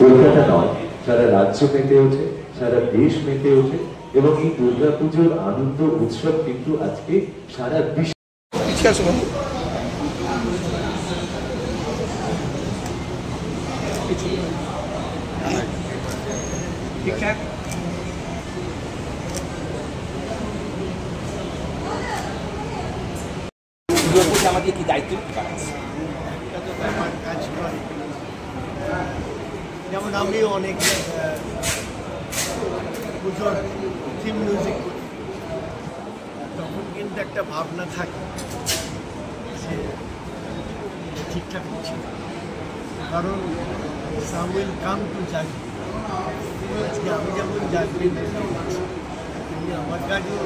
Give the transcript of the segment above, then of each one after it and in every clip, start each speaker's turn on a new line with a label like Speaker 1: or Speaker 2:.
Speaker 1: কলকাতা নয়, সারা রাজ্য মেতে ওঠে, সারা দেশ মেতে ওঠে এবং এই দুর্গাপুজোর আনন্দ উৎসব কিন্তু আজকে সারা বিশ্ব।
Speaker 2: ঠিকঠাক আমাদের কি দায়িত্ব
Speaker 3: কাজ করে, যেমন আমি অনেক পুজোর থিম মিউজিক করি, তখন কিন্তু একটা ভাবনা থাকে যে ঠিকঠাক হচ্ছে, কারণ সাম উইল কাম টু জাজমেন্ট। আজকে আমি যেমন জাজমেন্ট তেমনি আমার কাজও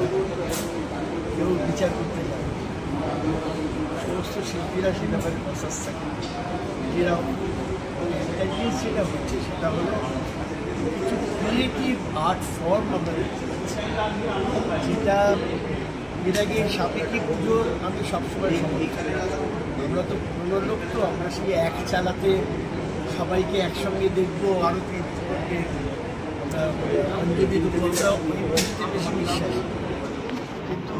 Speaker 3: কেউ বিচার করতে যাবে, সমস্ত শিল্পীরা সে ব্যাপারে প্রসেস থাকে। যেরকম একটা জিনিস যেটা হচ্ছে সেটা হলো কিছু ক্রিয়েটিভ আর্ট ফর্ম আমরা দেখতে পাচ্ছি, যেটা এর আগে সাবেকি পুজোর আমি সবসময় সমর্থন। আমরা তো পুরোনো লোক, তো আমরা সেই এক চালাতে সবাইকে একসঙ্গে দেখবো, আরতি করবে, অঞ্জলি দেবো, আমরা ওই বুঝতে বেশি বিশ্বাসী। কিন্তু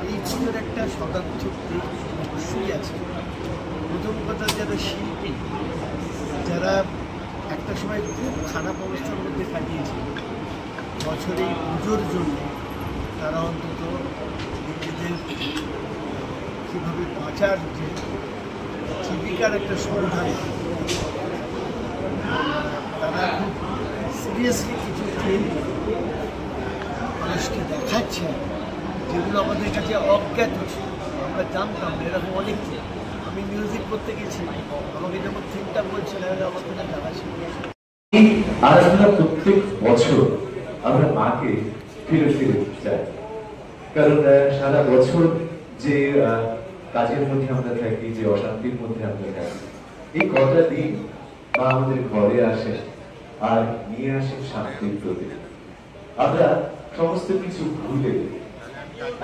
Speaker 3: এই পুজোর একটা সদার্থক দিক অবশ্যই আছে। প্রথম কথা, যারা শিল্পী, যারা একটা সময় খুব খারাপ অবস্থার মধ্যে কাটিয়েছে বছরে পুজোর জন্য, তারা অন্তত নিজেদের কীভাবে বাঁচার যে জীবিকার একটা সন্ধান, তারা খুব সিরিয়াসলি কিছু থিম মানুষকে দেখাচ্ছে, যেগুলো আমাদের কাছে অজ্ঞাত ছিল, আমরা জানতাম না এরকম অনেক থিম। আমি মিউজিক করতে গেছি, আমাকে যখন থিমটা বলছিলেন আমার কাছে জানা ছিল।
Speaker 1: আর আমরা প্রত্যেক বছর আমরা মাকে ফিরে ফিরে যাই, কারণ সারা বছর যে কাজের মধ্যে আমরা থাকি, যে অশান্তির মধ্যে আমরা থাকি, এই কটা দিন মা আমাদের ঘরে আসে আর নিয়ে আসে শান্তির প্রতীক। আমরা সমস্ত কিছু ভুলে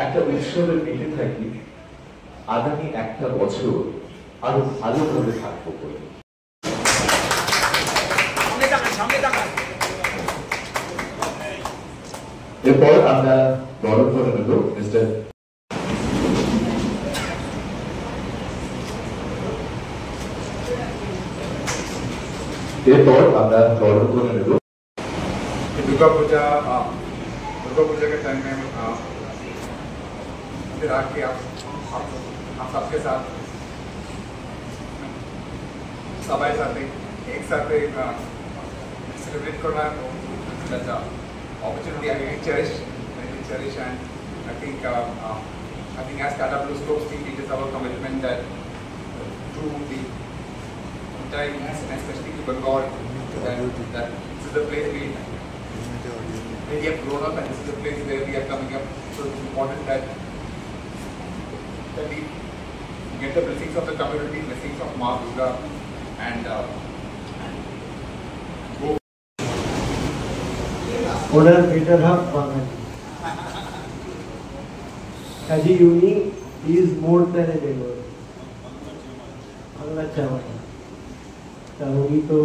Speaker 1: একটা উৎসবে মেতে থাকি, আগামী একটা বছর আরো ভালোভাবে থাকবো বলে। এরপর আমরা বরণ করে নেব মিস্টার
Speaker 4: दुर्गा पूजा के टाइम में फिर आके आप सबके साथ सबाई साथ एक साथ सेलिब्रेट करना opportunity I cherish and I think as Tata Blue Strokes team, it is our commitment that through the time, and especially to Bengal, that this is the place where we have grown up and this is the place where we are coming up. So it's important that we get the blessings of the community, blessings of Ma Durga, and go.
Speaker 3: ওনার better half Bangali, কাজী উনি is more than a নেবার, বাংলা চাওয়া। তা উনি তো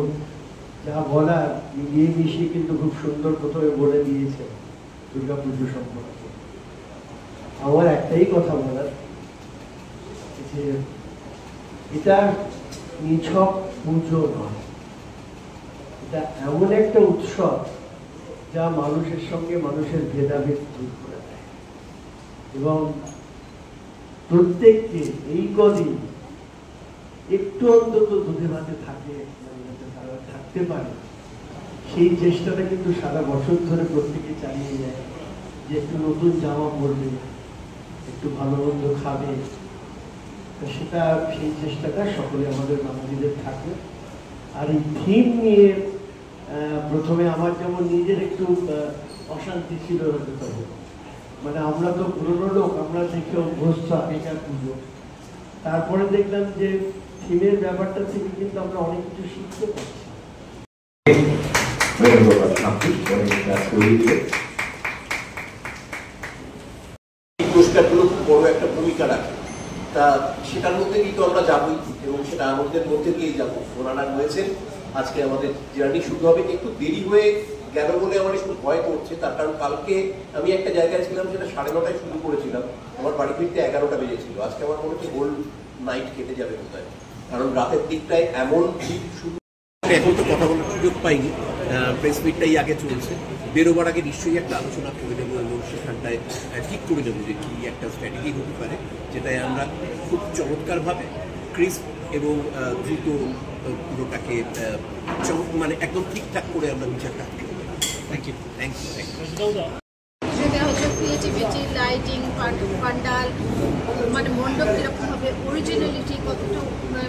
Speaker 3: যা বলার মিলিয়ে মিশিয়ে কিন্তু খুব সুন্দর প্রথমে বলে দিয়েছে দুর্গা পুজো সম্পর্কে। আমার একটাই কথা বলার, যে এটা নিছক পুজো নয়, এটা এমন একটা উৎসব যা মানুষের সঙ্গে মানুষের ভেদাভেদ দূর করে দেয় এবং প্রত্যেককে এই কদিন একটু অন্তত দুধে ভাতে থাকে, তারা থাকতে পারে, সেই চেষ্টাটা কিন্তু সারা বছর ধরে প্রত্যেকে চালিয়ে যায়, যে একটু নতুন জামা পরবে, একটু ভালো মন্দ খাবে, সেটা সেই চেষ্টাটা সকলে আমাদের বাঙালিদের থাকে। আর এই থিম নিয়ে প্রথমে আমার যেমন নিজের একটু অশান্তি ছিল, মানে আমরা তো পুরোনো লোক, আমরা দেখে অভ্যস্ত আগেকার পুজো। তারপরে দেখলাম যে থিমের ব্যাপারটা থেকে কিন্তু আমরা অনেক কিছু শিখতে পারছি।
Speaker 5: পুরস্কারগুলো খুব বড় একটা ভূমিকা রাখে, তা সেটার মধ্যে কিন্তু আমরা যাবই এবং সেটা আমাদের মধ্যে দিয়েই যাবো। ওনারা রয়েছেন আজকে আমাদের জার্নি শুরু হবে। একটু দেরি হয়ে গেল বলে আমার একটু ভয় করছে, তার কারণ কালকে আমি একটা জায়গায় ছিলাম যেটা 9:30টায় শুরু করেছিলাম, আমার বাড়ি ফিরতে 11টা বেজেছিল। আজকে আমার মনে হচ্ছে হোল নাইট কেটে যাবে বোধহয়, কারণ রাতের দিকটায় এমন ভিড় শুরু। এখন তো কথা বলার সুযোগ পাইনি, প্রেস মিটটাই আগে চলছে। বেরোবার আগে নিশ্চয়ই একটা আলোচনা করে নেবো এবং সেখানটায় ঠিক করে নেবো যে কী একটা স্ট্র্যাটেজি হতে পারে, যেটায় আমরা খুব চমৎকারভাবে ক্রিস্প এবং দ্রুত পুরোটাকে মানে একদম ঠিকঠাক করে আমরা বিচারটা করি। Thank you, thank you, thank you.
Speaker 6: সেটা হচ্ছে ক্রিয়েটিভিটি, লাইটিং, পান্ডাল, মানে মণ্ডপ কীরকম হবে, অরিজিনালিটি কতটা,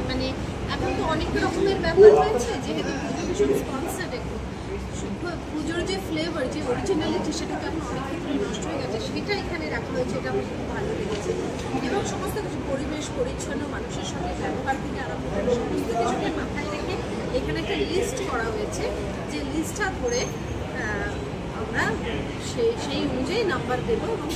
Speaker 6: মানে এখন তো অনেক রকমের ব্যাপার হয়েছে, যেহেতু পুজো ভীষণ স্পন্সার্ড, এখন পুজোর যে ফ্লেভার, যে অরিজিনালিটি, সেটা তো এখন অনেক ক্ষেত্রে নষ্ট হয়ে গেছে, সেটা এখানে রাখা হয়েছে, এটা আমার খুব ভালো লেগেছে। এবং সমস্ত কিছু পরিবেশ পরিচ্ছন্ন, মানুষের সঙ্গে ব্যবহার থেকে আরম্ভ করে সমস্ত কিছুকে মাথায় রেখে এখানে একটা লিস্ট করা হয়েছে, যে লিস্টটা ধরে আমরা সেই অনুযায়ী নাম্বার দেবো এবং